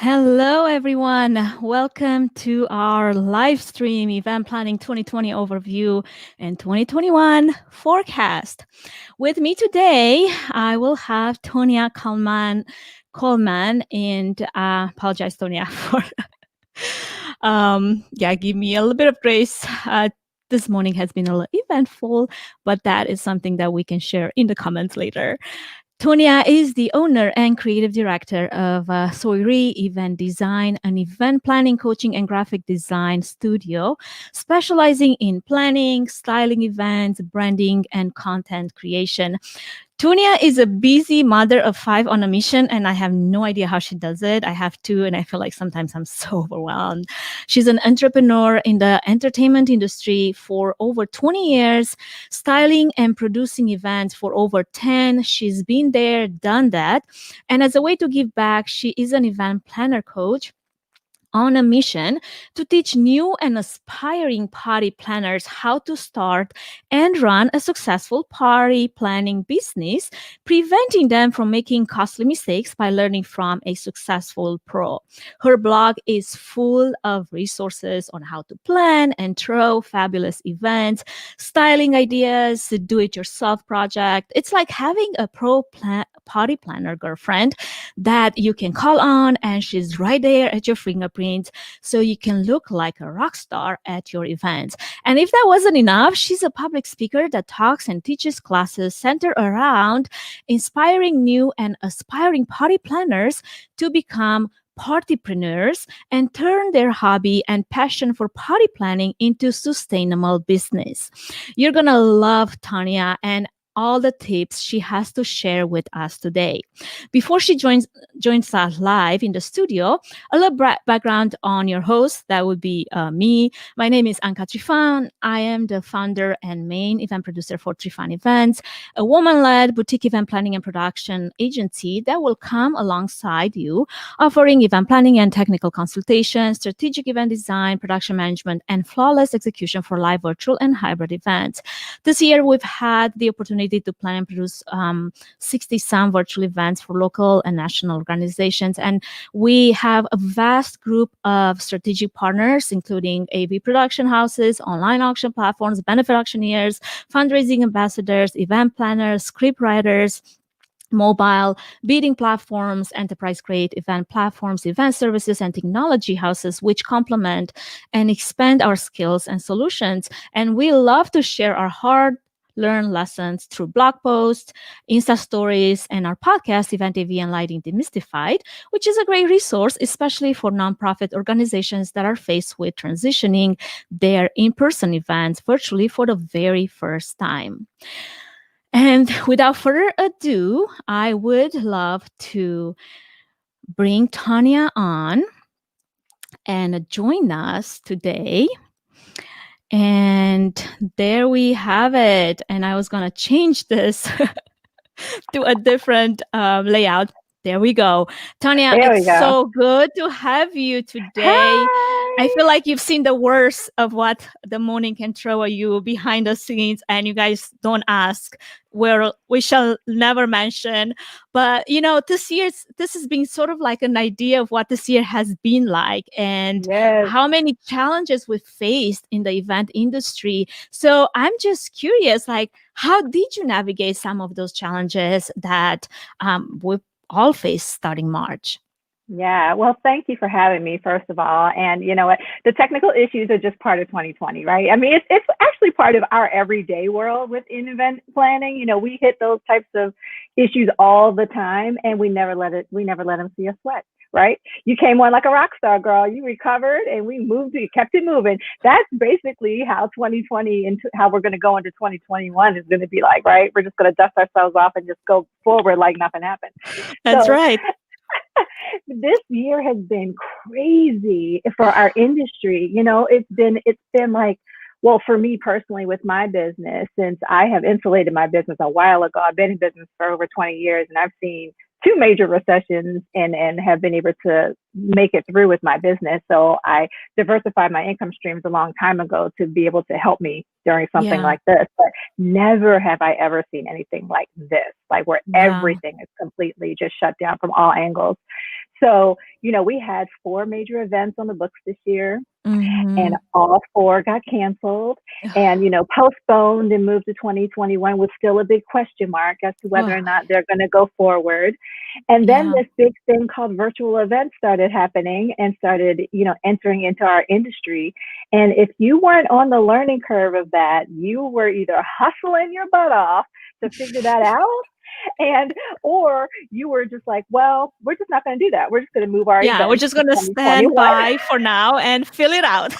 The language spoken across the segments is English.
Hello, everyone. Welcome to our live stream event planning 2020 overview and 2021 forecast. With me today, I will have Tonya Coleman, and apologize, Tonya, for give me a little bit of grace. This morning has been a little eventful, but that is something that we can share in the comments later. Tonya is the owner and creative director of Soiree Event Design, an event planning, coaching, and graphic design studio specializing in planning, styling events, branding, and content creation. Tunia is a busy mother of 5 on a mission, and I have no idea how she does it. I have two, and I feel like sometimes I'm so overwhelmed. She's an entrepreneur in the entertainment industry for over 20 years, styling and producing events for over 10. She's been there, done that. And as a way to give back, she is an event planner coach on a mission to teach new and aspiring party planners how to start and run a successful party planning business, preventing them from making costly mistakes by learning from a successful pro. Her blog is full of resources on how to plan and throw fabulous events, styling ideas, do-it-yourself project. It's like having a party planner girlfriend that you can call on, and she's right there at your fingerprints, so you can look like a rock star at your events. And if that wasn't enough, she's a public speaker that talks and teaches classes centered around inspiring new and aspiring party planners to become partypreneurs and turn their hobby and passion for party planning into sustainable business. You're gonna love Tanya and all the tips she has to share with us today. Before she joins us live in the studio, a little background on your host. That would be me. My name is Anka Trifan. I am the founder and main event producer for Trifan Events, a woman-led boutique event planning and production agency that will come alongside you, offering event planning and technical consultation, strategic event design, production management, and flawless execution for live, virtual, and hybrid events. This year, we've had the opportunity to plan and produce 60-some virtual events for local and national organizations. And we have a vast group of strategic partners, including AV production houses, online auction platforms, benefit auctioneers, fundraising ambassadors, event planners, script writers, mobile bidding platforms, enterprise-grade event platforms, event services, and technology houses, which complement and expand our skills and solutions. And we love to share our hard-learned lessons through blog posts, Insta stories, and our podcast, Event AV and Lighting Demystified, which is a great resource, especially for nonprofit organizations that are faced with transitioning their in-person events virtually for the very first time. And without further ado, I would love to bring Tanya on and join us today. And there we have it. And I was going to change this to a different layout. There we go. Tanya, it's so good to have you today. Hi. I feel like you've seen the worst of what the morning can throw at you behind the scenes, and you guys don't ask, where we shall never mention. But, this has been sort of like an idea of what this year has been like, and how many challenges we've faced in the event industry. So I'm just curious, like, how did you navigate some of those challenges that we've all faced starting March? Yeah, well, thank you for having me, first of all. And you know what? The technical issues are just part of 2020, right? I mean, it's actually part of our everyday world within event planning. We hit those types of issues all the time, and we never let them see us sweat, right? You came on like a rock star, girl. You recovered, and we kept it moving. That's basically how 2020 and how we're going to go into 2021 is going to be like, right? We're just going to dust ourselves off and just go forward like nothing happened. That's right. This year has been crazy for our industry. It's been like, well, for me personally with my business, since I have insulated my business a while ago, I've been in business for over 20 years, and I've seen 2 major recessions and have been able to make it through with my business. So I diversified my income streams a long time ago to be able to help me during something like this. But never have I ever seen anything like this, like where everything is completely just shut down from all angles. So, we had 4 major events on the books this year, and Mhm. all 4 got canceled and, postponed and moved to 2021 with still a big question mark as to whether Oh, or not they're going to go forward. And then yeah. this big thing called virtual events started happening and started, entering into our industry. And if you weren't on the learning curve of that, you were either hustling your butt off to figure that out, and or you were just like, well, we're just not going to do that. We're just going to move our Yeah, we're events just to gonna stand 2021. by for now and fill it out.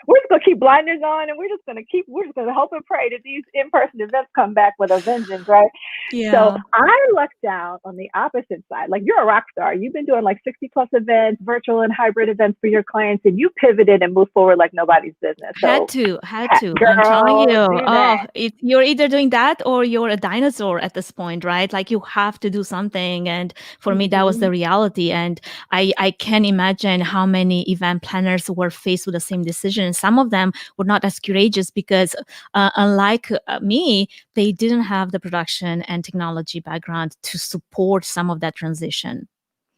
We're just gonna keep blinders on, and we're just gonna hope and pray that these in-person events come back with a vengeance, right? So Yeah. I lucked out on the opposite side. Like, you're a rock star. You've been doing like 60 plus events, virtual and hybrid events for your clients, and you pivoted and moved forward like nobody's business. Had So, to, had to. I'm telling girl, you. do Oh, that. you're either doing that or you're a dinosaur at this point, right? Like you have to do something. And for me, that was the Mm-hmm. reality. And I can imagine how many event planners were faced with the same decision. Some of them were not as courageous because, unlike me, they didn't have the production and technology background to support some of that transition.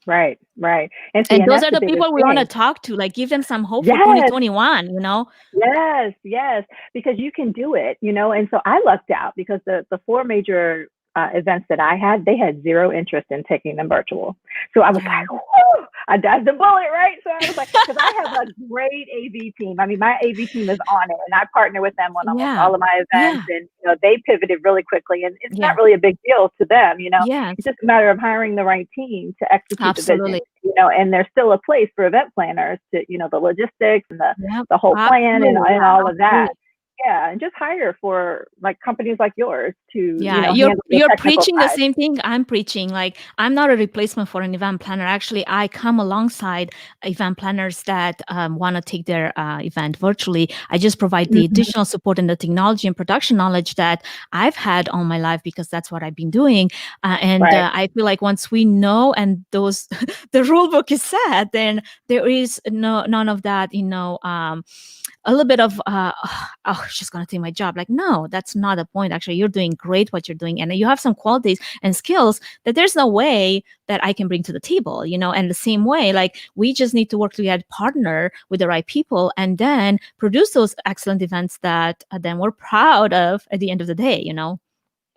Right, right. And see, And and those that's are the the biggest people we want to thing. talk to, like give them some hope for Yes, 2021, you know? yes, yes, because you can do it, And so I lucked out because the 4 major events that I had, they had zero interest in taking them virtual. So I was Yeah. like, whoo, I dodged the bullet, right? So I was like, because I have a great AV team. I mean, my AV team is on it, and I partner with them on almost Yeah. all of my events. Yeah. And they pivoted really quickly, and it's not Yeah. really a big deal to them. It's Yes. just a matter of hiring the right team to execute the vision. Absolutely. And there's still a place for event planners to, the logistics and Yep. the whole plan and, Absolutely. and Yeah. all of that. Absolutely. Yeah, and just hire for like companies like yours to, Yeah, handle the you're technical preaching the side. same thing I'm preaching. Like, I'm not a replacement for an event planner. Actually, I come alongside event planners that want to take their event virtually. I just provide the Mhm. additional support and the technology and production knowledge that I've had all my life because that's what I've been doing. And Right, I feel like once we know and those the rule book is set, then there is none of that. A little bit of oh, she's gonna take my job. Like, no, that's not the point. Actually, you're doing great what you're doing, and you have some qualities and skills that there's no way that I can bring to the table. And the same way, like, we just need to work together, partner with the right people, and then produce those excellent events that then we're proud of at the end of the day.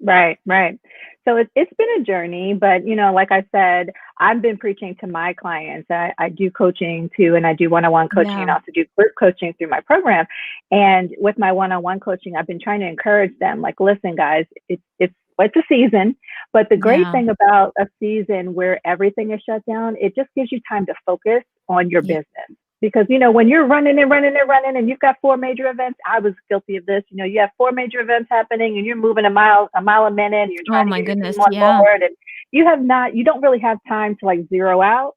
right, right. So it's been a journey, but like I said, I've been preaching to my clients. I do coaching too, and I do one-on-one coaching, Yeah. and also do group coaching through my program. And with my one-on-one coaching, I've been trying to encourage them, like, listen, guys, it's a season, but the great Yeah. thing about a season where everything is shut down, it just gives you time to focus on your Yeah. business. Because when you're running and running and running, and you've got 4 major events, I was guilty of this. You have 4 major events happening, and you're moving a mile a minute, and you're Oh trying to my get your goodness. team on Yeah. board, and you don't really have time to, like, zero out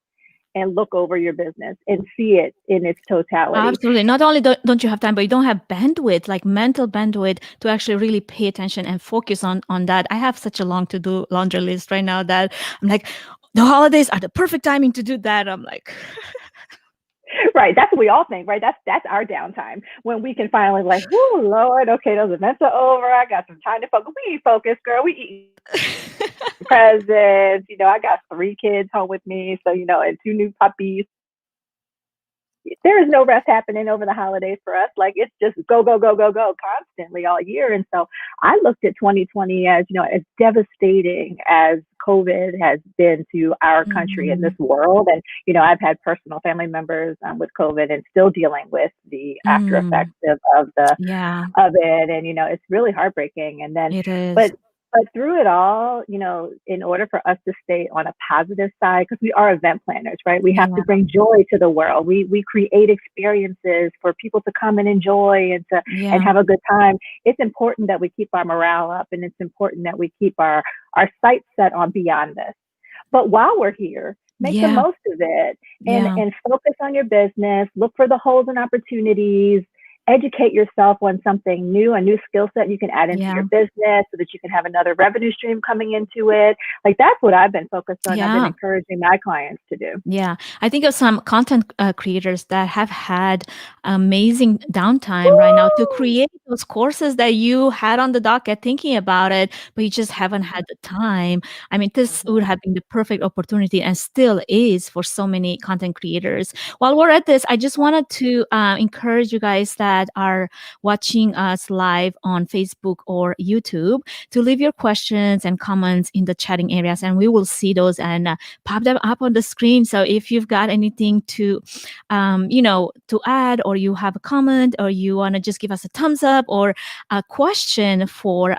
and look over your business and see it in its totality. Absolutely. Not only don't you have time, but you don't have bandwidth, like mental bandwidth, to actually really pay attention and focus on that. I have such a long to do laundry list right now that I'm like, the holidays are the perfect timing to do that. I'm like, Right, that's what we all think, right? That's our downtime when we can finally, like, oh Lord, okay, those events are over. I got some time to focus. We ain't focused, girl. We eat presents. I got 3 kids home with me, so and 2 new puppies. There is no rest happening over the holidays for us. Like, it's just go, go, go, go, go constantly all year. And so I looked at 2020 as, as devastating as COVID has been to our country and this mm, world. And, I've had personal family members with COVID and still dealing with the after mm, effects yeah, of it. And, it's really heartbreaking. And then, it is. but through it all, in order for us to stay on a positive side, because we are event planners, right? We have to Yeah, bring joy to the world. We create experiences for people to come and enjoy and yeah, have a good time. It's important that we keep our morale up, and it's important that we keep our sights set on beyond this. But while we're here, make the yeah, most of it, and yeah. focus on your business. Look for the holes and opportunities, educate yourself on something new, a new skill set you can add into your Yeah. business so that you can have another revenue stream coming into it. Like that's what I've been focused on. I've been Yeah. encouraging my clients to do. Yeah, I think of some content creators that have had amazing downtime right now to Woo! create those courses that you had on the docket thinking about it, but you just haven't had the time. I mean, this would Mhm. have been the perfect opportunity and still is for so many content creators. While we're at this, I just wanted to encourage you guys that are watching us live on Facebook or YouTube to leave your questions and comments in the chatting areas, and we will see those and pop them up on the screen. So if you've got anything to, to add, or you have a comment, or you want to just give us a thumbs up or a question for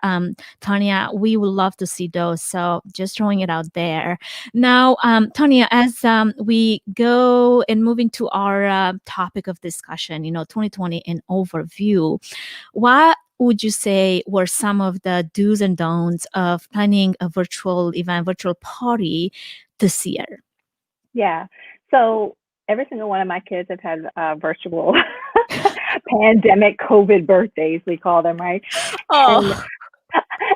Tanya, we would love to see those. So just throwing it out there. Now, Tanya, as we go and move into our topic of discussion, 2020 in overview, what would you say were some of the do's and don'ts of planning a virtual event, virtual party this year? Yeah. So every single one of my kids have had virtual pandemic COVID birthdays, we call them, right? And Oh,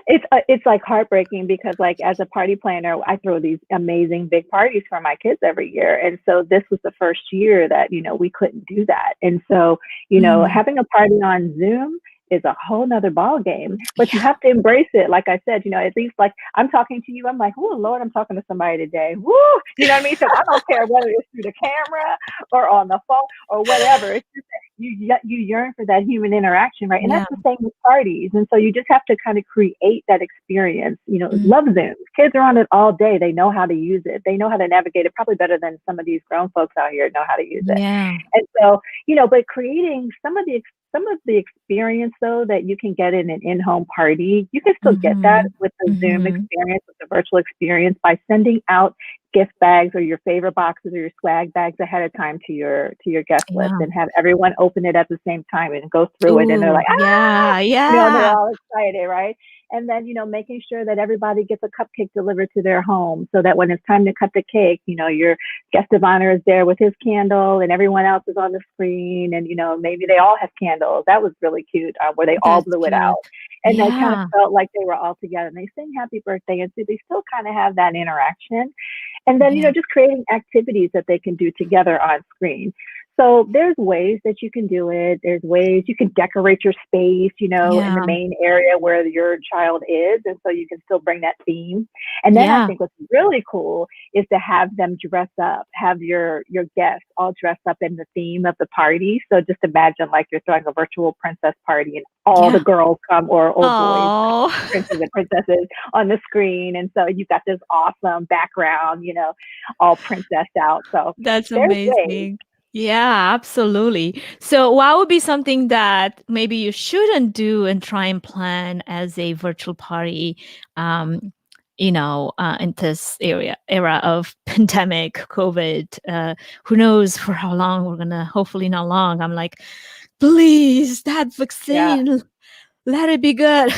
it's like heartbreaking because like as a party planner, I throw these amazing big parties for my kids every year. And so this was the first year that, we couldn't do that. And so, mm, having a party on Zoom is a whole nother ball game, but you yeah, have to embrace it. Like I said, at least like I'm talking to you, I'm like, oh Lord, I'm talking to somebody today. Woo! You know what I mean? So I don't care whether it's through the camera or on the phone or whatever. It's just you yearn for that human interaction, right? And yeah, that's the same with parties. And so you just have to kind of create that experience. mm, Love Zoom. Kids are on it all day. They know how to use it. They know how to navigate it probably better than some of these grown folks out here know how to use it. yeah, And so, but creating some of the experience though that you can get in an in-home party, you can still get that mm-hmm, with the Zoom mm-hmm, experience, with the virtual experience by sending out gift bags or your favorite boxes or your swag bags ahead of time to your guest list yeah. and have everyone open it at the same time and go through it and they're Ooh, like, yeah, and they're yeah, all excited, right? And then, making sure that everybody gets a cupcake delivered to their home so that when it's time to cut the cake, your guest of honor is there with his candle and everyone else is on the screen. And, maybe they all have candles. That was really cute where they all that's blew it cute. out. And they kind of Yeah, felt like they were all together and they sing happy birthday. And so they still kind of have that interaction. And then, yeah, just creating activities that they can do together on screen. So there's ways that you can do it. There's ways you can decorate your space, in the yeah, main area where your child is. And so you can still bring that theme. And then I yeah, think what's really cool is to have them dress up, have your guests all dressed up in the theme of the party. So just imagine like you're throwing a virtual princess party and all the yeah. girls come or boys, Oh, princes and princesses on the screen. And so you've got this awesome background, all princessed out. So that's there's ways. amazing. Yeah, absolutely. So, what would be something that maybe you shouldn't do and try and plan as a virtual party? In this era of pandemic, COVID. Who knows for how long we're gonna? Hopefully, not long. I'm like, please, that Yeah. vaccine, let it be good.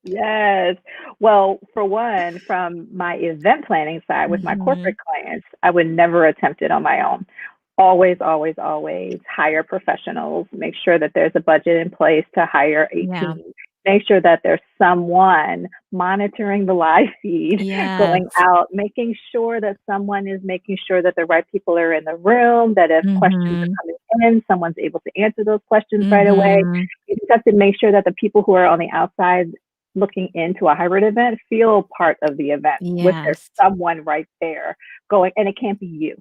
Yes. Well, for one, from my event planning side with my Mhm. corporate clients, I would never attempt it on my own. Always, always, always hire professionals. Make sure that there's a budget in place to hire a Yeah. team. Make sure that there's someone monitoring the live feed going Yes. out, making sure that someone is making sure that the right people are in the room, that if questions are Mhm. coming in, someone's able to answer those questions right away. Mhm. You just have to make sure that the people who are on the outside looking into a hybrid event feel part of the event with there's Yes. someone right there going, and it can't be you.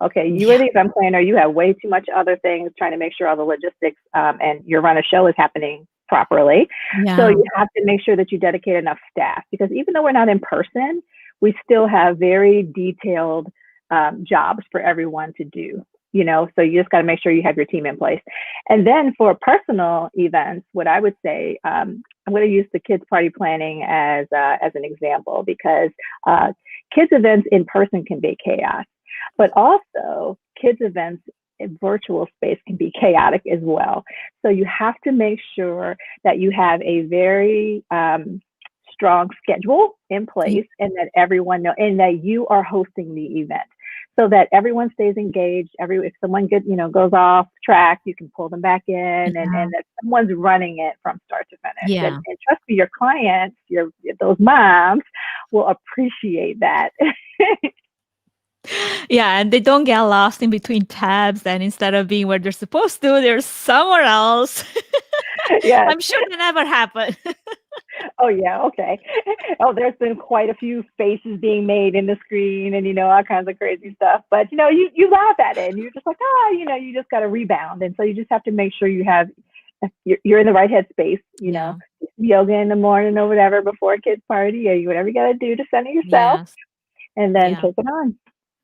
Okay, you are Yeah. the event planner. You have way too much other things trying to make sure all the logistics and your run of show is happening properly. So Yeah. you have to make sure that you dedicate enough staff because even though we're not in person, we still have very detailed jobs for everyone to do. So you just got to make sure you have your team in place. And then for personal events, what I would say, I'm going to use the kids party planning as an example because kids events in person can be chaos, but also kids events in virtual space can be chaotic as well. So you have to make sure that you have a very strong schedule in Y place and that everyone know and that you are hosting the event. so that everyone stays engaged. If someone goes off track, you can pull them back in, Yeah. and that someone's running it from start to finish. Yeah. And trust me, your clients, those moms will appreciate that. Yeah, and they don't get lost in between tabs, and instead of being where they're supposed to, they're somewhere else. Yes. I'm sure that never happened. Oh yeah, okay. Oh, there's been quite a few faces being made in the screen, and all kinds of crazy stuff. But you laugh at it, and you're just like, you just got to rebound, and so you just have to make sure you're in the right headspace. Yeah. Yoga in the morning or whatever before a kid's party, or whatever you got to do to center yourself, Yes. and then Yeah. take it on.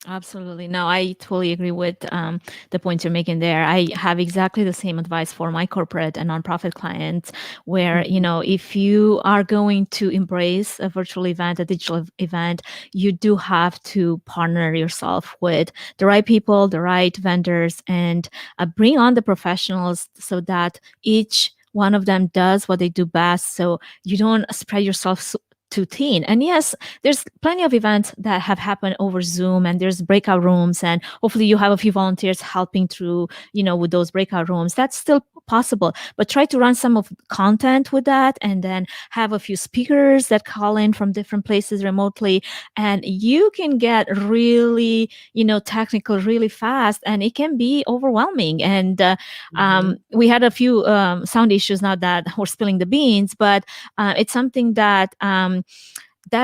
Absolutely. No, I totally agree with the points you're making there. I have exactly the same advice for my corporate and nonprofit clients, where, if you are going to embrace a virtual event, a digital event, you do have to partner yourself with the right people, the right vendors, and bring on the professionals so that each one of them does what they do best. So you don't spread yourself too thin. And yes, there's plenty of events that have happened over Zoom, and there's breakout rooms, and hopefully you have a few volunteers helping through, with those breakout rooms. That's still possible, but try to run some of content with that, and then have a few speakers that call in from different places remotely, and you can get really, technical really fast, and it can be overwhelming. And we had a few sound issues, not that we're spilling the beans, but it's something that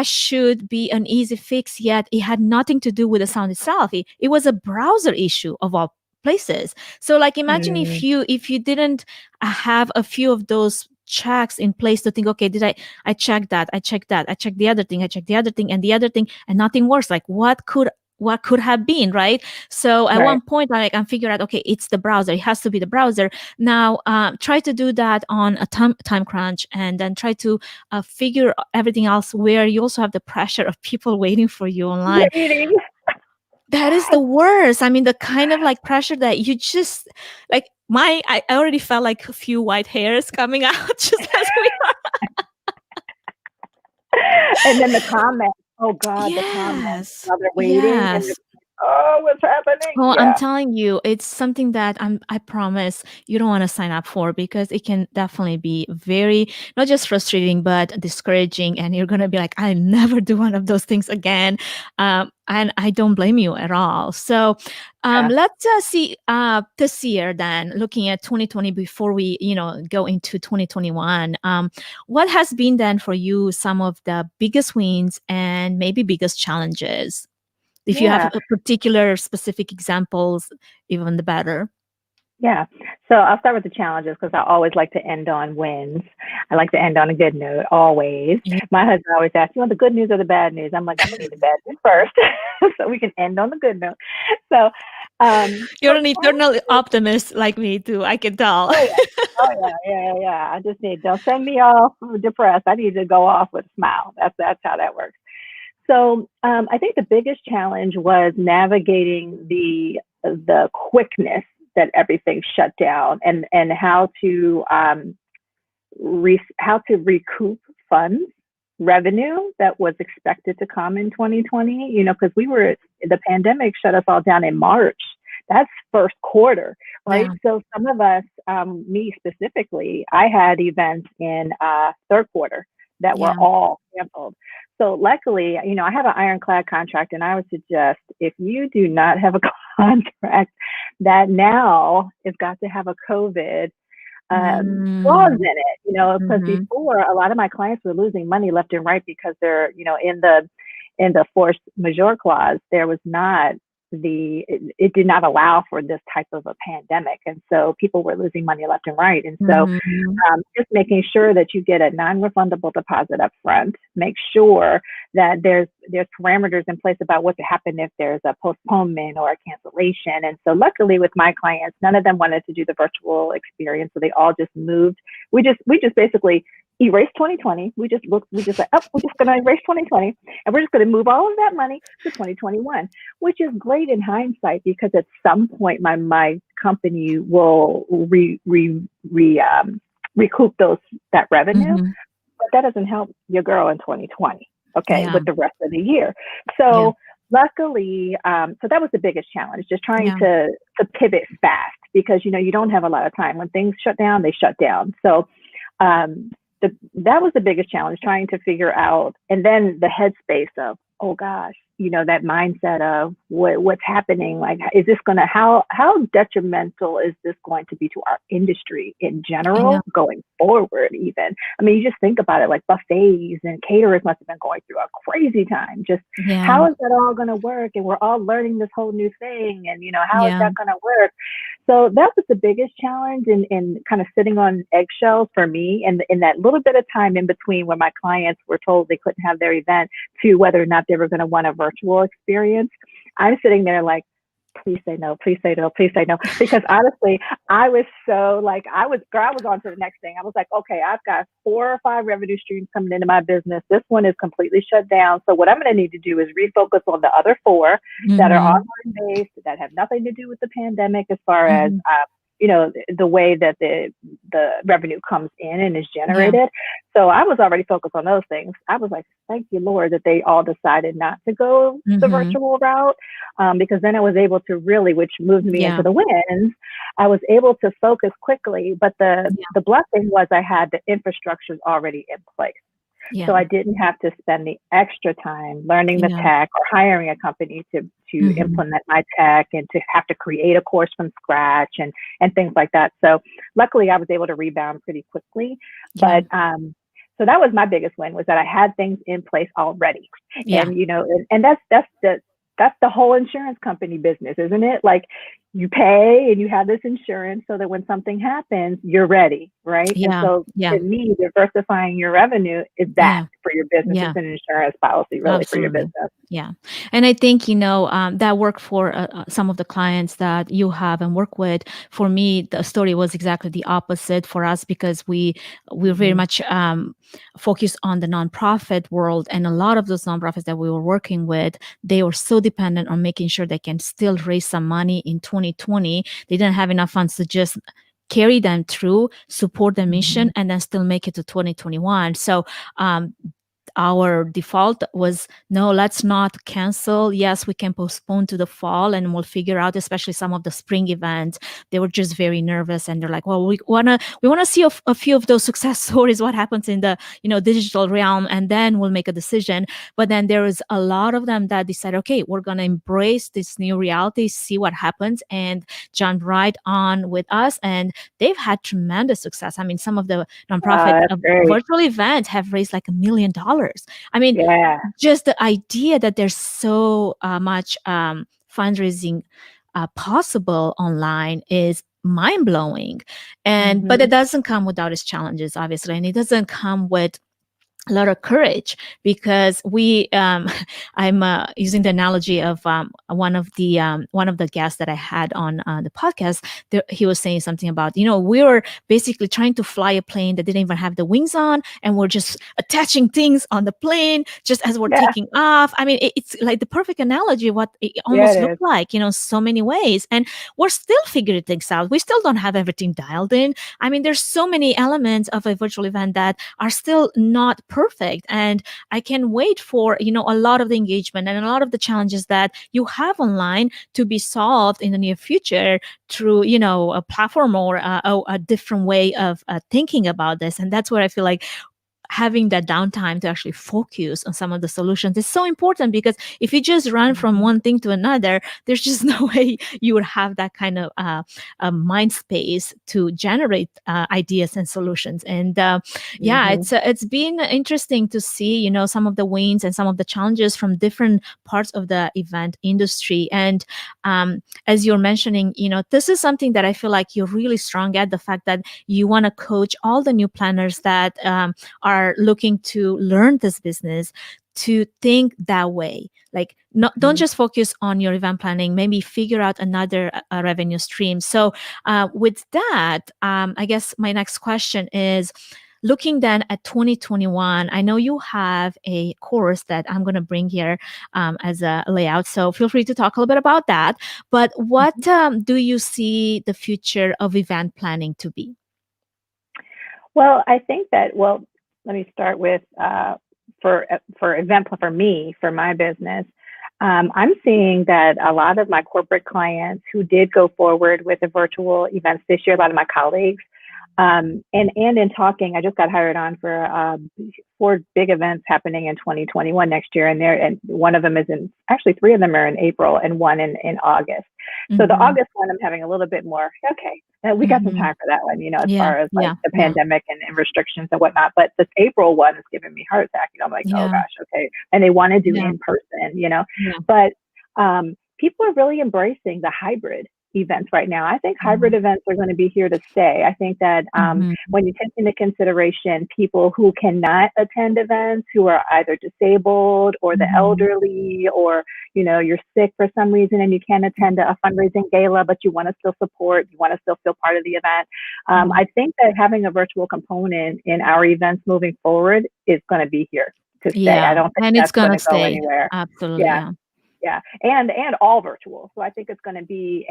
should be an easy fix, yet it had nothing to do with the sound itself. It was a browser issue of all places. So like, imagine if you didn't have a few of those checks in place to think, okay, I checked that, I checked the other thing, I checked the other thing and the other thing, and nothing works. Like, what could have been, right? So at one point, I figured out, okay, it's the browser. It has to be the browser. Now, try to do that on a time crunch, and then try to figure everything else where you also have the pressure of people waiting for you online. Waiting. That is the worst. I mean, the kind of like pressure that you just like. I already felt like a few white hairs coming out just as we are. And then the comments. Oh God, Yes. the comments while they're waiting. Yes. And oh, what's happening? Oh, Yeah. I'm telling you, it's something that I promise you don't want to sign up for, because it can definitely be very, not just frustrating, but discouraging. And you're going to be like, I never do one of those things again. And I don't blame you at all. So let's see this year then, looking at 2020 before we, go into 2021. What has been then for you some of the biggest wins and maybe biggest challenges? If you have a particular specific examples, even the better. Yeah. So I'll start with the challenges, because I always like to end on wins. I like to end on a good note, always. Yeah. My husband always asks, you want the good news or the bad news? I'm like, I'm going to need the bad news first so we can end on the good note. So you're an eternal optimist like me too. I can tell. Oh yeah. I just don't send me off depressed. I need to go off with a smile. That's how that works. So I think the biggest challenge was navigating the quickness that everything shut down, and how to recoup funds, revenue that was expected to come in 2020. Because the pandemic shut us all down in March. That's first quarter, right? Yeah. So some of us, me specifically, I had events in third quarter that were all canceled. So luckily, I have an ironclad contract, and I would suggest, if you do not have a contract that now has got to have a COVID clause in it, because before, a lot of my clients were losing money left and right because they're, in the force majeure clause, there was not it did not allow for this type of a pandemic. And so people were losing money left and right. And so just making sure that you get a non-refundable deposit up front, make sure that there's parameters in place about what to happen if there's a postponement or a cancellation. And so luckily with my clients, none of them wanted to do the virtual experience. So they all just moved. We just basically erase 2020. We just said, we're just going to erase 2020, and we're just going to move all of that money to 2021, which is great in hindsight, because at some point my company will recoup that revenue, but that doesn't help your girl in 2020. Okay, with the rest of the year. So luckily, so that was the biggest challenge, just trying Yeah. to pivot fast because you don't have a lot of time. When things shut down, they shut down. So um, that was the biggest challenge, trying to figure out, and then the headspace of, oh gosh, that mindset of what's happening. Like, is this gonna how detrimental is this going to be to our industry in Yeah. general going forward? Even, I mean, you just think about it, like buffets and caterers must have been going through a crazy time. Just Yeah. how is that all gonna work? And we're all learning this whole new thing, and how is Yeah. that gonna work? So that was the biggest challenge in kind of sitting on eggshells for me. And in that little bit of time in between when my clients were told they couldn't have their event to whether or not they were going to want a virtual experience, I'm sitting there like, please say no, please say no, please say no. Because honestly, I was so like, I was on to the next thing. I was like, okay, I've got 4 or 5 revenue streams coming into my business. This one is completely shut down. So what I'm going to need to do is refocus on the other 4 that are Mm-hmm. online based, that have nothing to do with the pandemic as far as, Mm-hmm. the way that the revenue comes in and is Yeah. generated. So I was already focused on those things. I was like, thank you, Lord, that they all decided not to go the Mm-hmm. virtual route, because then I was able to really, which moved me into Yeah. the wins. I was able to focus quickly, but the Yeah. the blessing was I had the infrastructures already in place. So Yeah. I didn't have to spend the extra time learning the Yeah. tech or hiring a company to Mm-hmm. implement my tech and to have to create a course from scratch and things like that. So luckily I was able to rebound pretty quickly. Yeah. But so that was my biggest win, was that I had things in place already. Yeah. And and that's the whole insurance company business, isn't it? Like, you pay and you have this insurance so that when something happens, you're ready, right? And Yeah. so Yeah. to me, diversifying your revenue is that Yeah. for your business. It's Yeah. an insurance policy, really, for your Absolutely. business. Yeah. And I think, that work for some of the clients that you have and work with. For me, the story was exactly the opposite for us because we very Hmm. much focused on the nonprofit world. And a lot of those nonprofits that we were working with, they were so dependent on making sure they can still raise some money in 2020. They didn't have enough funds to just carry them through, support the mission, Hmm. and then still make it to 2021. So um, our default was no, let's not cancel. Yes, we can postpone to the fall and we'll figure out, especially some of the spring events. They were just very nervous and they're like, well, we wanna see a few of those success stories, what happens in the digital realm, and then we'll make a decision. But then there is a lot of them that decide, okay, we're gonna embrace this new reality, see what happens, and jump right on with us. And they've had tremendous success. I mean, some of the nonprofit That's great. virtual events have raised like $1 million. I mean, Yeah. just the idea that there's so much fundraising possible online is mind blowing. And but it Hmm. doesn't come without its challenges, obviously, and it doesn't come with a lot of courage because we I'm using the analogy of one of the guests that I had on the podcast. He was saying something about, we were basically trying to fly a plane that didn't even have the wings on, and we're just attaching things on the plane just as we're Yeah. taking off. I mean, it's like the perfect analogy of what it Yeah, almost it is. looked like, so many ways. And we're still figuring things out. We still don't have everything dialed in. I mean, there's so many elements of a virtual event that are still not perfect. And I can wait for, a lot of the engagement and a lot of the challenges that you have online to be solved in the near future through, a platform or a different way of thinking about this. And that's where I feel like having that downtime to actually focus on some of the solutions is so important, because if you just run from Hmm. one thing to another, there's just no way you would have that kind of mind space to generate ideas and solutions. And yeah, Hmm. it's been interesting to see, some of the wins and some of the challenges from different parts of the event industry. And as you're mentioning, this is something that I feel like you're really strong at, the fact that you want to coach all the new planners that are looking to learn this business to think that way. Like, don't Hmm. just focus on your event planning, maybe figure out another revenue stream. So with that, I guess my next question is, looking then at 2021, I know you have a course that I'm going to bring here as a layout, so feel free to talk a little bit about that. But what do you see the future of event planning to be? Well, I think that, well, let me start with for event for me, for my business. I'm seeing that a lot of my corporate clients who did go forward with the virtual events this year, a lot of my colleagues, and in talking, I just got hired on for 4 big events happening in 2021 next year, and one of them is in actually 3 of them are in April and one in August. So the Mm-hmm. August one, I'm having a little bit more. Okay, we got some Mm-hmm. time for that one, as Yeah. far as like Yeah. the Yeah. pandemic and restrictions and whatnot. But this April one is giving me heart attack. I'm like, oh Yeah. gosh, okay. And they want to do Yeah. in person. Yeah. But people are really embracing the hybrid events right now. I think hybrid events are going to be here to stay. I think that Mm-hmm. when you take into consideration people who cannot attend events, who are either disabled or the Mm-hmm. elderly, or you're sick for some reason and you can't attend a fundraising gala, but you want to still support, you want to still feel part of the event. Mm-hmm. I think that having a virtual component in our events moving forward is going to be here to stay. I Yeah. don't think And it's that's going gonna to go stay. anywhere. Absolutely. Yeah, Yeah. yeah, and all virtual. So I think it's going to be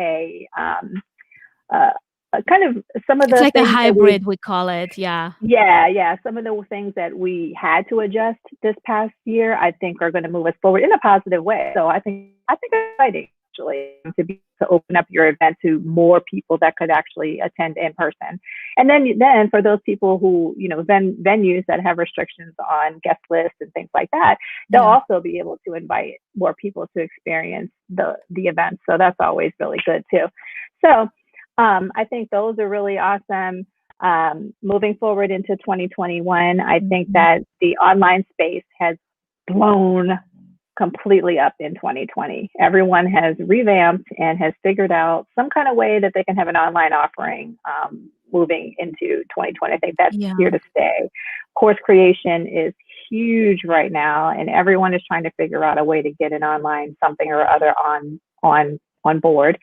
uh, a kind of some of It's the like a things that we hybrid, we call it. Yeah. yeah, some of the things that we had to adjust this past year, I think are going to move us forward in a positive way. So I think it's exciting actually to open up your event to more people that could actually attend in person. And then for those people who, venues that have restrictions on guest lists and things like that, they'll Yeah. also be able to invite more people to experience the event. So that's always really good too. So I think those are really awesome. Moving forward into 2021, I think Mhm. that the online space has blown completely up in 2020. Everyone has revamped and has figured out some kind of way that they can have an online offering moving into 2020. I think that's here Yeah. to stay. Course creation is huge right now, and everyone is trying to figure out a way to get an online something or other on board.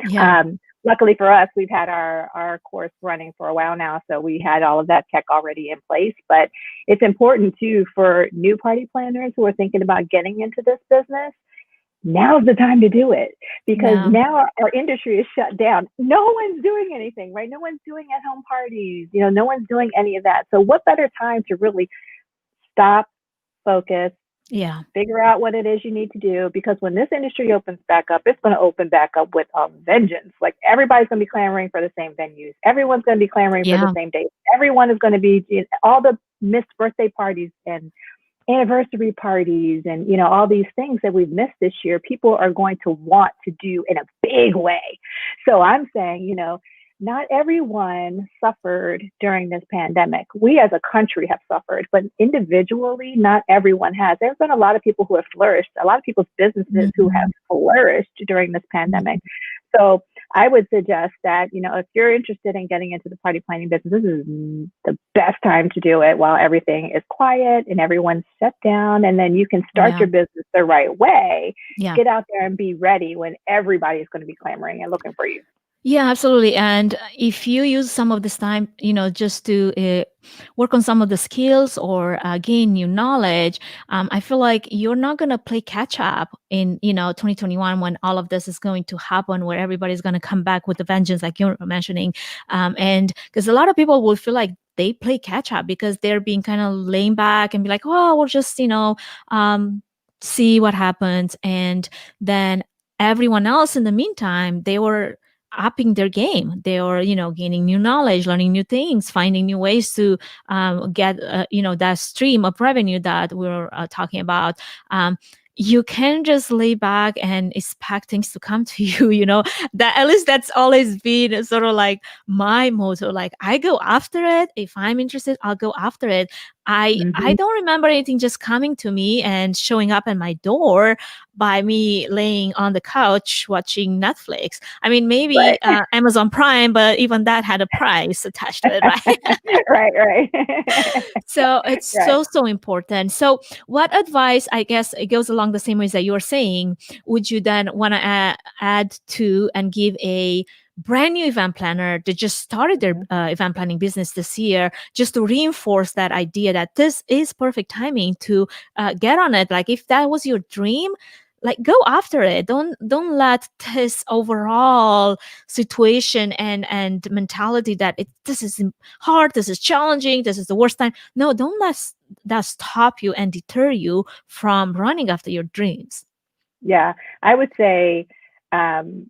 Yeah. Luckily for us, we've had our course running for a while now, so we had all of that tech already in place. But it's important too for new party planners who are thinking about getting into this business. Now's the time to do it, because Yeah. now our industry is shut down. No one's doing anything, right? No one's doing at home parties. No one's doing any of that. So what better time to really stop, focus, Yeah. figure out what it is you need to do, because when this industry opens back up, it's going to open back up with a vengeance. Like everybody's going to be clamoring for the same venues. Everyone's going to be clamoring for the Yeah. same dates. Everyone is going to be all the missed birthday parties and anniversary parties and all these things that we've missed this year. People are going to want to do in a big way. So I'm saying, not everyone suffered during this pandemic. We as a country have suffered, but individually, not everyone has. There's been a lot of people who have flourished, a lot of people's businesses who have Mhm. flourished during this pandemic. Mhm. So I would suggest that, if you're interested in getting into the party planning business, this is the best time to do it while everything is quiet and everyone's shut down. And then you can start Yeah. your business the right way, Yeah. get out there and be ready when everybody's going to be clamoring and looking for you. Yeah, absolutely. And if you use some of this time, just to work on some of the skills or gain new knowledge, I feel like you're not going to play catch up in, 2021 when all of this is going to happen, where everybody's going to come back with a vengeance, like you're mentioning. And because a lot of people will feel like they play catch up because they're being kind of laying back and be like, oh, we'll just, see what happens. And then everyone else in the meantime, they were upping their game. They are, gaining new knowledge, learning new things, finding new ways to get, that stream of revenue that we're talking about. You can just lay back and expect things to come to you. That at least that's always been sort of like my motto. Like I go after it. If I'm interested, I'll go after it. I Mm-hmm. don't remember anything just coming to me and showing up at my door by me laying on the couch watching Netflix. I mean, maybe Right. Amazon Prime, but even that had a price attached to it, right? Right. So it's Right. so important. So, what advice, I guess it goes along the same ways that you're saying, would you then want to add to and give a brand new event planner that just started their event planning business this year, just to reinforce that idea that this is perfect timing to get on it? Like if that was your dream, like go after it. Don't let this overall situation and mentality that this is hard, this is challenging, this is the worst time. No, don't let that stop you and deter you from running after your dreams. Yeah. I would say, um,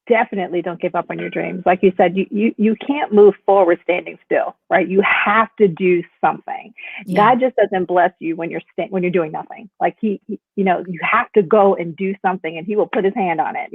definitely don't give up on your dreams. Like you said, you can't move forward standing still, right? You have to do something. Yeah. God just doesn't bless you when when you're doing nothing. Like you have to go and do something, and He will put His hand on it.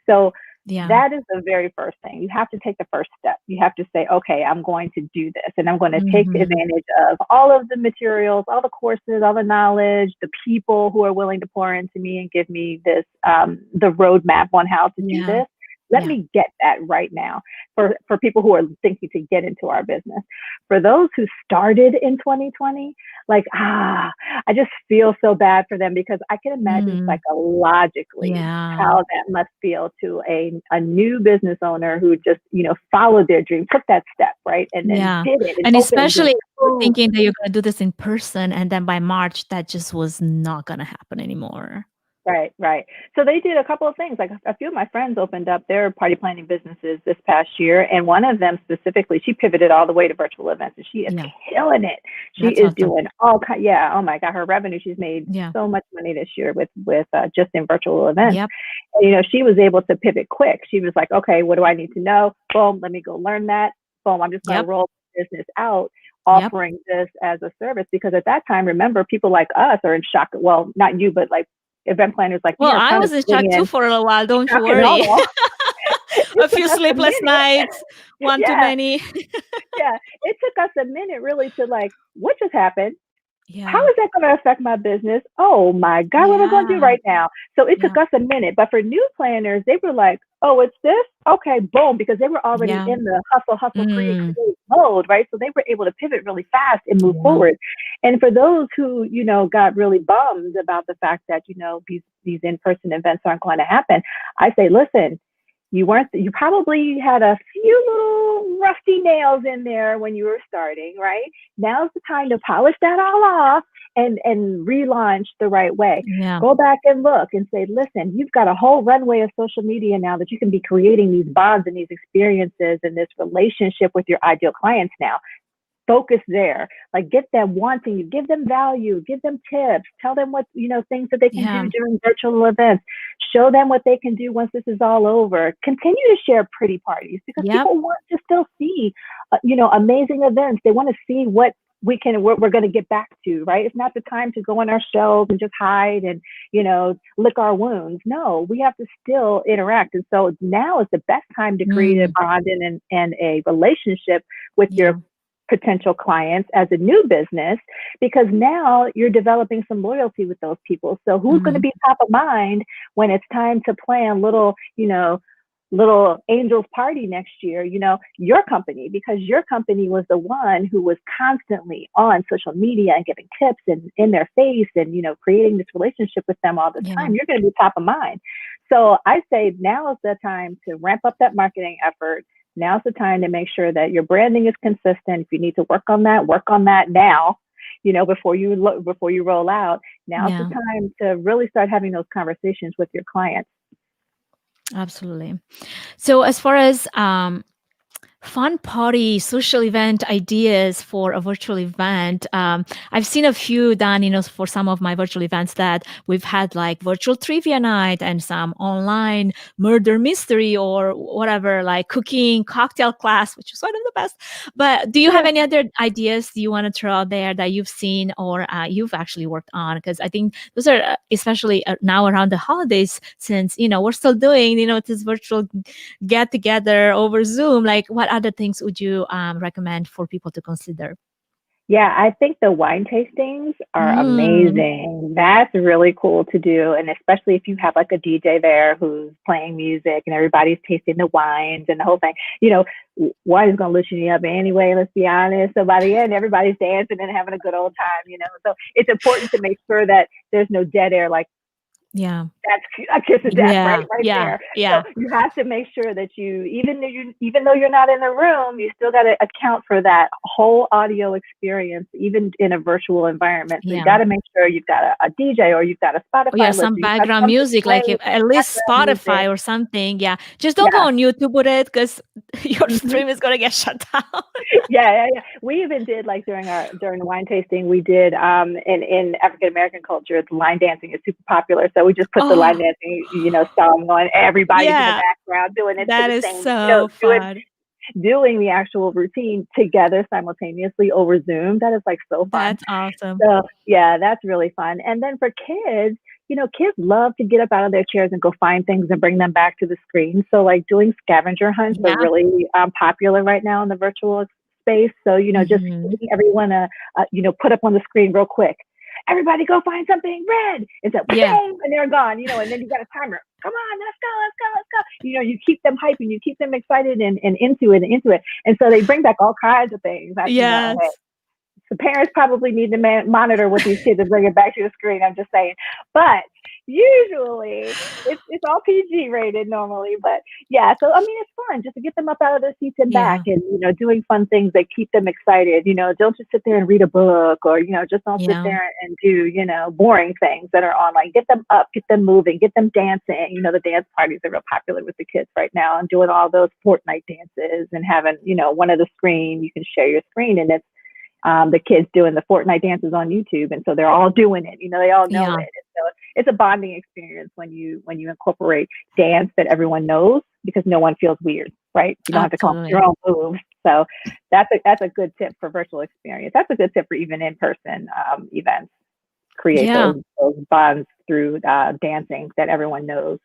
So Yeah. that is the very first thing. You have to take the first step. You have to say, okay, I'm going to do this, and I'm going to take Mhm. advantage of all of the materials, all the courses, all the knowledge, the people who are willing to pour into me and give me this, the roadmap on how to do Yeah. this. Let Yeah. me get that right now for people who are thinking to get into our business. For those who started in 2020, like, I just feel so bad for them because I can imagine Mm. psychologically Yeah. how that must feel to a new business owner who just, followed their dream, took that step, right? And then Yeah. did it and And opened and especially you're boom. thinking that you're gonna do this in person, and then by March, that just was not gonna happen anymore. Right, right. So they did a couple of things. Like a few of my friends opened up their party planning businesses this past year, and one of them specifically, she pivoted all the way to virtual events, and she is Yeah. killing it. She That's is awesome. doing all kind. Yeah. Oh my God, her revenue. She's made Yeah. so much money this year with just in virtual events. Yep. And, she was able to pivot quick. She was like, okay, what do I need to know? Boom, let me go learn that. Boom, I'm just going to Yep. roll the business out, Yep. offering this as a service because at that time, remember, people like us are in shock. Well, not you, but like event planners like me Well, are I kind of was in sitting shock too in for a while, don't you shock and worry. awe. It A took few us a sleepless minute. nights, one too Yeah, many. yeah. It took us a minute really to like, what just happened? How Yeah. is that going to affect my business? Oh my God, what am I going to do Yeah. right now? So it took Yep. us a minute. But for new planners, they were like, oh, it's this? Okay, boom, because they were already Yeah. in the hustle, hustle, create, Mm. create mode, right? So they were able to pivot really fast and move Yeah. forward. And for those who, got really bummed about the fact that, these in-person events aren't going to happen, I say, listen, you probably had a few little rusty nails in there when you were starting, right? Now's the time to polish that all off and relaunch the right way. Yeah. Go back and look and say, listen, you've got a whole runway of social media now that you can be creating these bonds and these experiences and this relationship with your ideal clients now. Focus there, like get them wanting you, give them value, give them tips, tell them what, things that they can do Yeah. during virtual events, show them what they can do once this is all over. Continue to share pretty parties because Yep. people want to still see, amazing events. They want to see what we're going to get back to, right? It's not the time to go on our shelves and just hide and, lick our wounds. No, we have to still interact. And so now is the best time to create a Mm. bond and a relationship with your Yeah. potential clients as a new business because now you're developing some loyalty with those people. So who's going to Mhm. be top of mind when it's time to plan little angels party next year, your company, because your company was the one who was constantly on social media and giving tips and in their face and, creating this relationship with them all the Yeah. time. You're going to be top of mind. So I say now is the time to ramp up that marketing effort. Now's the time to make sure that your branding is consistent. If you need to work on that now, before you roll out. Now's the Yeah. time to really start having those conversations with your clients. Absolutely. So as far as fun party, social event ideas for a virtual event. I've seen a few done, for some of my virtual events that we've had like virtual trivia night and some online murder mystery or whatever, like cooking cocktail class, which is one of the best. But do you have any other ideas you want to throw out there that you've seen or you've actually worked on? Because I think those are especially now around the holidays, since, we're still doing, this virtual get together over Zoom. Like, what other things would you recommend for people to consider? Yeah, I think the wine tastings are Mm, amazing. That's really cool to do. And especially if you have like a DJ there who's playing music and everybody's tasting the wines and the whole thing. Wine is going to loosen you up anyway, let's be honest. So by the end, everybody's dancing and having a good old time. So it's important to make sure that there's no dead air. Like, yeah. That's a kiss of death, Yeah, right yeah, there. So yeah, you have to make sure that even though you're not in the room, you still got to account for that whole audio experience, even in a virtual environment. So you got yeah. to make sure you've got a DJ, or you've got a Oh yeah, Spotify list, some or you've got background something music, like playing, at least background music. Spotify or something. Yeah, just don't go Yeah. on YouTube with it because your Hmm. stream is gonna get shut down. Yeah. We even did, like, during the wine tasting, we did in African American culture, the line dancing is super popular. So we just put the line Oh, dancing, song on. Everybody's in the yeah, background doing it to that the is same, so fun. doing the actual routine together simultaneously over Zoom. That is, like, so fun. That's awesome. So yeah, that's really fun. And then for kids, kids love to get up out of their chairs and go find things and bring them back to the screen. So, like, doing scavenger hunts are Yeah. really popular right now in the virtual space. So, just Hmm. getting everyone put up on the screen real quick. Everybody go find something red. It's a Yeah. boom, and they're gone. And then you got a timer. Come on, let's go, let's go, let's go. You keep them hyped and you keep them excited and into it and into it. And so they bring back all kinds of things. Hey, Yes. the parents probably need to monitor what these kids are bringing back to the screen. I'm just saying, but usually it's all PG rated normally. But yeah, so I mean, it's fun just to get them up out of their seats and back, Yeah. and doing fun things that keep them excited. Don't just sit there and read a book, or just don't sit Yeah. there and do boring things that are online. Get them up, get them moving, get them dancing. The dance parties are real popular with the kids right now, and doing all those Fortnite dances and having one of the screen, you can share your screen, and it's the kids doing the Fortnite dances on YouTube, and so they're all doing it. They all know Yeah. it. And so it's a bonding experience when you incorporate dance that everyone knows, because no one feels weird, right? You don't have to come up with Absolutely. your own moves. So that's a good tip for virtual experience. That's a good tip for even in person events. Create Yeah. those bonds through dancing that everyone knows.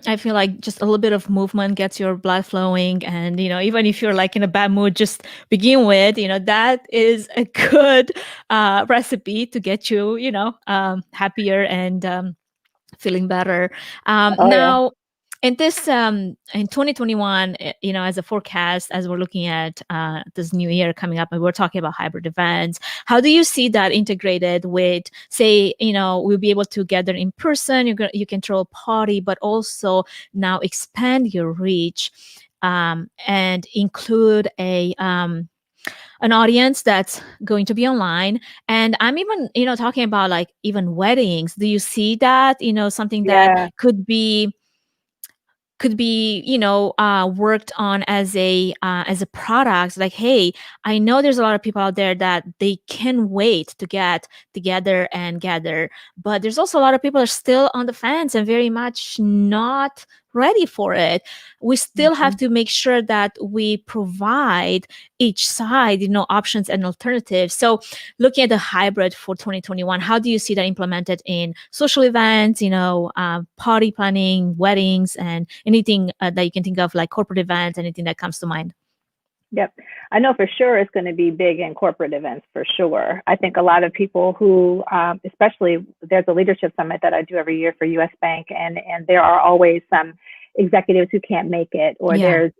I feel like just a little bit of movement gets your blood flowing. And, even if you're like in a bad mood, just begin with, that is a good recipe to get you, happier and feeling better. Oh yeah. Now, in this in 2021, as a forecast, as we're looking at this new year coming up, and we're talking about hybrid events, how do you see that integrated with, say, we'll be able to gather in person, you can throw a party, but also now expand your reach and include an audience that's going to be online. And I'm even talking about like even weddings. Do you see that something that Yeah. could be worked on as a product? Like, hey, I know there's a lot of people out there that they can wait to get together and gather, but there's also a lot of people are still on the fence and very much not ready for it. We still have Mhm. to make sure that we provide each side options and alternatives. So looking at the hybrid for 2021, how do you see that implemented in social events, party planning, weddings, and anything that you can think of, like corporate events, anything that comes to mind? Yep. I know for sure it's going to be big in corporate events for sure. I think a lot of people who, especially there's a leadership summit that I do every year for US Bank, and there are always some executives who can't make it, or Yeah. there's,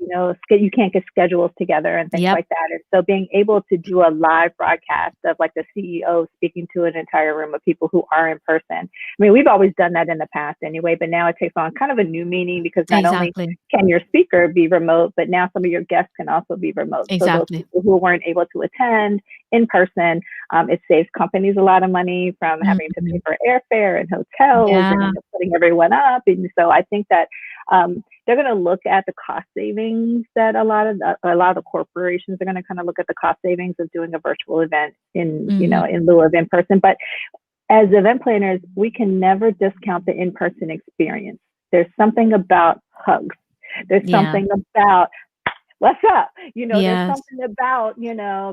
you can't get schedules together and things Yep. like that. And so being able to do a live broadcast of, like, the CEO speaking to an entire room of people who are in person. I mean, we've always done that in the past anyway, but now it takes on kind of a new meaning, because not only Exactly. can your speaker be remote, but now some of your guests can also be remote. So those Exactly. people who weren't able to attend in person, it saves companies a lot of money from having to pay Mhm. for airfare and hotels Yeah. and putting everyone up. And so I think that they're going to look at the cost savings that a lot of the corporations are going to kind of look at the cost savings of doing a virtual event in Mhm. in lieu of in person. But as event planners, we can never discount the in person experience. There's something about hugs. There's Yeah. something about what's up. There's Yes. something about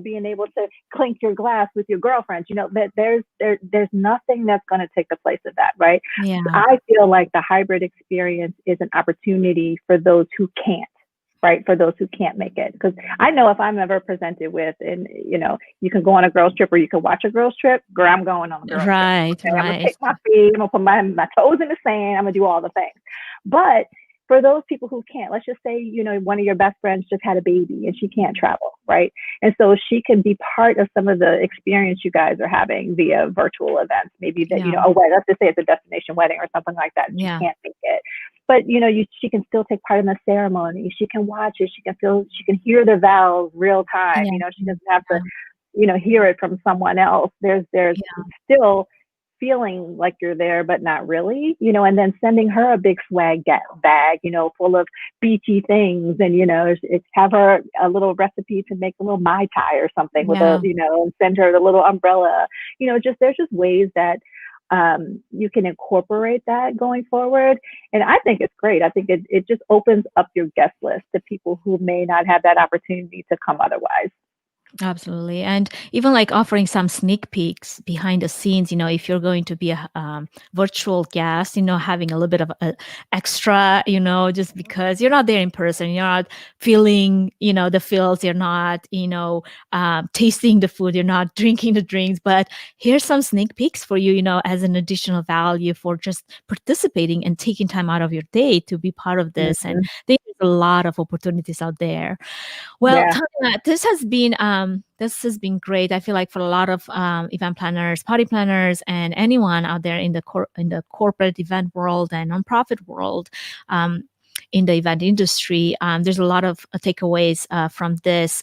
being able to clink your glass with your girlfriends. That there's nothing that's going to take the place of that, right? Yeah. I feel like the hybrid experience is an opportunity for those who can't. Right, for those who can't make it, because I know if I'm ever presented with, and you can go on a girls trip or you can watch a girls trip, girl, I'm going on a girls trip. Right. Okay, I'm gonna Right. kick my feet, I'm gonna put my toes in the sand, I'm gonna do all the things. But for those people who can't, let's just say one of your best friends just had a baby and she can't travel, right? And so she can be part of some of the experience you guys are having via virtual events. Maybe that, Yeah. a wedding, let's just say it's a destination wedding or something like that, and she Yeah. can't make it. But, she can still take part in the ceremony. She can watch it. She can hear the vows real time. Yeah. She doesn't have to, hear it from someone else. There's Yeah. still feeling like you're there, but not really, and then sending her a big swag bag, full of beachy things. And, it's have her a little recipe to make a little Mai Tai or something with Yeah. and send her the little umbrella, there's just ways that you can incorporate that going forward. And I think it's great. I think it just opens up your guest list to people who may not have that opportunity to come otherwise. Absolutely. And even like offering some sneak peeks behind the scenes, if you're going to be a virtual guest, having a little bit of a extra, just because you're not there in person, you're not feeling, the feels, you're not, tasting the food, you're not drinking the drinks, but here's some sneak peeks for you, as an additional value for just participating and taking time out of your day to be part of this. And Mm-hmm. there's a lot of opportunities out there. Well, Yeah. Tanya, this has been great. I feel like for a lot of event planners, party planners, and anyone out there in the corporate event world and nonprofit world, in the event industry, there's a lot of takeaways from this.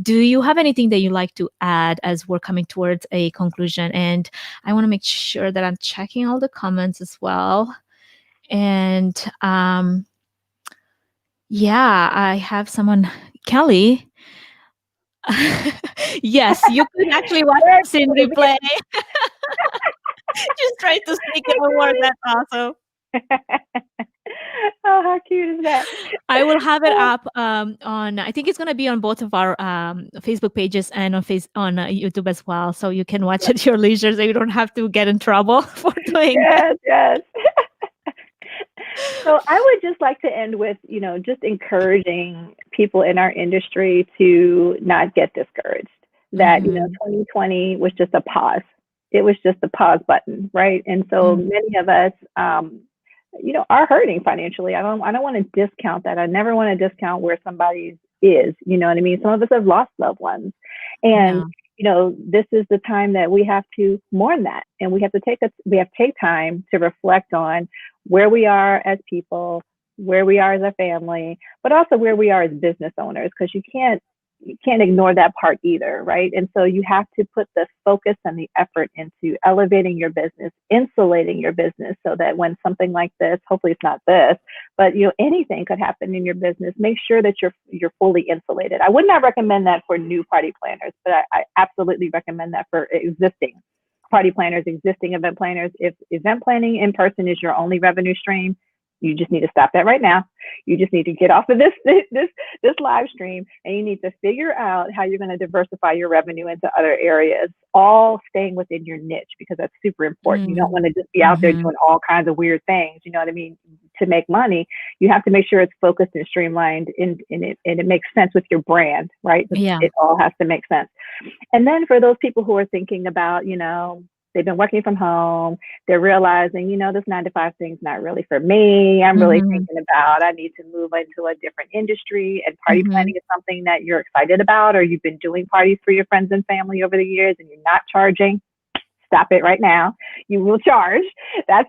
Do you have anything that you like to add as we're coming towards a conclusion? And I want to make sure that I'm checking all the comments as well. And yeah, I have someone, Kelly. Yes, you could actually watch this in replay. Just try to sneak it over. That's awesome. Oh, how cute is that? I will have it up on. I think it's going to be on both of our Facebook pages and on YouTube as well, so you can watch at your leisure, so you don't have to get in trouble for doing that. Yes. So I would just like to end with, just encouraging people in our industry to not get discouraged. That, 2020 was just a pause. It was just a pause button, right? And so many of us, are hurting financially. I don't want to discount that. I never want to discount where somebody is. You know what I mean? Some of us have lost loved ones, and this is the time that we have to mourn that, and we have to take time to reflect on where we are as people, where we are as a family, but also where we are as business owners, because you can't ignore that part either, right? And so you have to put the focus and the effort into elevating your business, insulating your business, so that when something like this, hopefully it's not this, but anything could happen in your business, make sure that you're fully insulated. I would not recommend that for new party planners, but I absolutely recommend that for existing party planners, existing event planners. If event planning in person is your only revenue stream, you just need to stop that right now. You just need to get off of this live stream, and you need to figure out how you're going to diversify your revenue into other areas, all staying within your niche, because that's super important. You don't want to just be out there doing all kinds of weird things, you know what I mean, to make money. You have to make sure it's focused and streamlined, and it makes sense with your brand, right? Yeah. It all has to make sense. And then for those people who are thinking about, they've been working from home, they're realizing, this 9-to-5 thing's not really for me. I'm really thinking about, I need to move into a different industry, and party planning is something that you're excited about, or you've been doing parties for your friends and family over the years and you're not charging. Stop it right now. You will charge. That's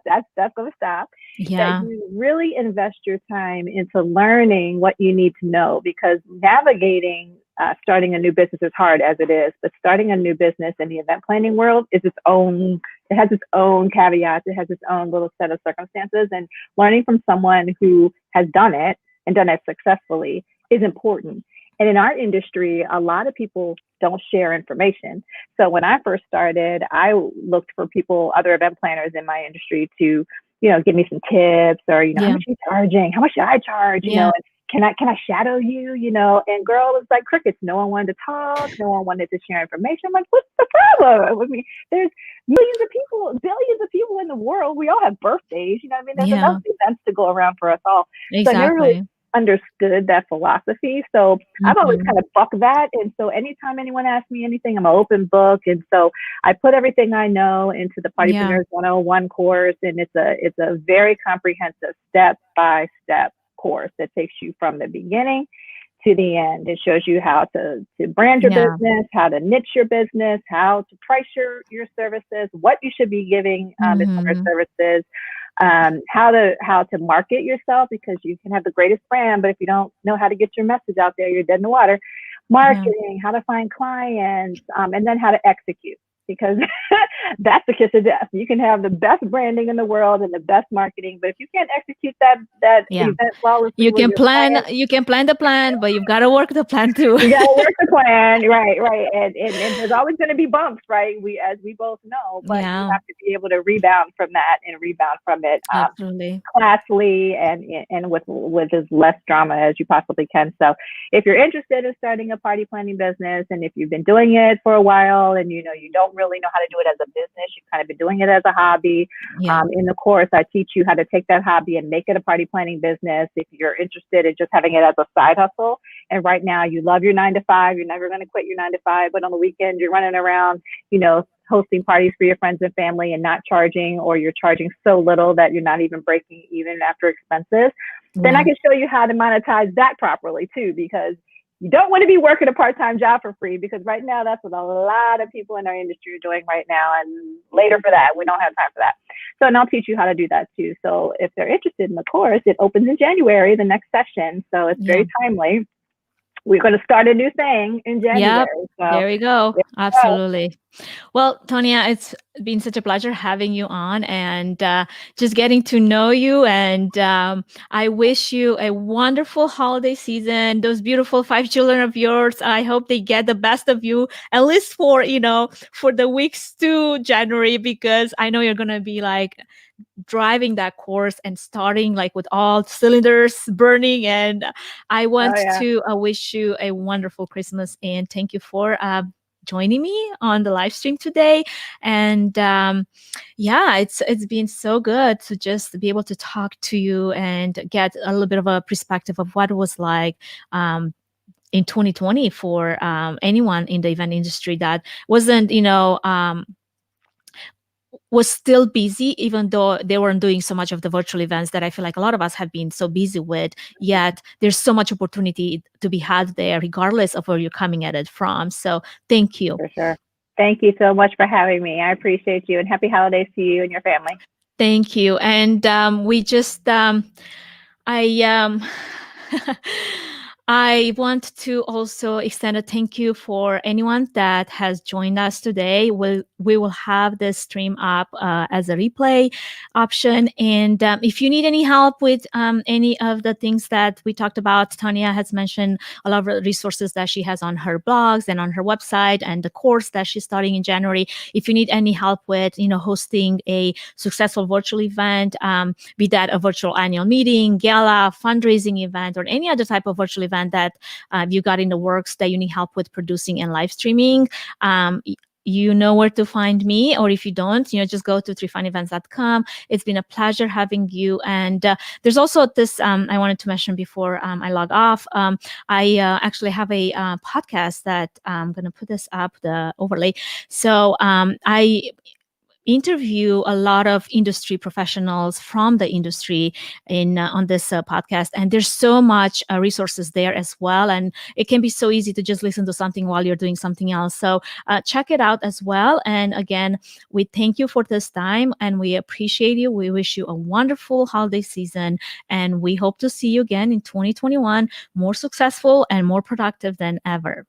going to stop. Yeah. That you really invest your time into learning what you need to know, because navigating starting a new business is hard as it is, but starting a new business in the event planning world is it has its own caveats. It has its own little set of circumstances, and learning from someone who has done it and done it successfully is important. And in our industry, a lot of people don't share information. So when I first started, I looked for other event planners in my industry to, give me some tips, or, how much are you charging? How much should I charge? And can I shadow you? And girl, it was like crickets. No one wanted to talk. No one wanted to share information. I'm like, what's the problem with me? There's billions of people in the world. We all have birthdays. There's enough events to go around for us all. Exactly. So I never really understood that philosophy. So I've always kind of bucked that. And so anytime anyone asks me anything, I'm an open book. And so I put everything I know into the Partypreneurs 101 course. And it's a very comprehensive step-by-step course that takes you from the beginning to the end. It shows you how to brand your Yeah. business, how to niche your business, how to price your services, what you should be giving as far as Hmm. services, how to market yourself, because you can have the greatest brand, but if you don't know how to get your message out there, you're dead in the water. Yeah. Marketing, how to find clients, and then how to execute. Because that's the kiss of death. You can have the best branding in the world and the best marketing, but if you can't execute that Yeah. event flawlessly with your clients, You can plan the plan, but you've got to work the plan too. you got to work the plan, right, right, and there's always going to be bumps, right? As we both know, but you Yeah, have to be able to rebound from that and rebound from it absolutely. classily and with as less drama as you possibly can. So, if you're interested in starting a party planning business, and if you've been doing it for a while, and you know you don't really know how to do it as a business, you've kind of been doing it as a hobby. Yeah. In the course, I teach you how to take that hobby and make it a party planning business. If you're interested in just having it as a side hustle, and right now you love your 9 to 5, you're never going to quit your 9 to 5, but on the weekend you're running around, hosting parties for your friends and family and not charging, or you're charging so little that you're not even breaking even after expenses, then I Yeah. can show you how to monetize that properly too, because you don't want to be working a part-time job for free, because right now that's what a lot of people in our industry are doing right now. And later for that, we don't have time for that. So, and I'll teach you how to do that too. So if they're interested in the course, it opens in January, the next session. So it's Yeah. very timely. We're going to start a new thing in Yep. January. So There we go. there you go. Absolutely. Well, Tonya, it's been such a pleasure having you on and just getting to know you. And I wish you a wonderful holiday season. Those beautiful 5 children of yours, I hope they get the best of you, at least for the weeks to January, because I know you're going to be like driving that course and starting like with all cylinders burning. And I Oh want yeah. to wish you a wonderful Christmas and thank you for joining me on the live stream today. And yeah, it's been so good to just be able to talk to you and get a little bit of a perspective of what it was like in 2020 for anyone in the event industry that wasn't, was still busy, even though they weren't doing so much of the virtual events that I feel like a lot of us have been so busy with. Yet there's so much opportunity to be had there, regardless of where you're coming at it from. So thank you. For sure. Thank you so much for having me. I appreciate you, and happy holidays to you and your family. Thank you. And I I want to also extend a thank you for anyone that has joined us today. We will have this stream up as a replay option. And if you need any help with any of the things that we talked about, Tanya has mentioned a lot of resources that she has on her blogs and on her website, and the course that she's starting in January. If you need any help with, hosting a successful virtual event, be that a virtual annual meeting, gala, fundraising event, or any other type of virtual event that you got in the works that you need help with producing and live streaming, you know where to find me. Or if you don't, just go to threefunevents.com. It's been a pleasure having you. And there's also this, I wanted to mention before I log off. I actually have a podcast that I'm going to put this up, the overlay. So I interview a lot of industry professionals from the industry in on this podcast, and there's so much resources there as well, and it can be so easy to just listen to something while you're doing something else. So check it out as well. And again, we thank you for this time and we appreciate you. We wish you a wonderful holiday season, and we hope to see you again in 2021 more successful and more productive than ever.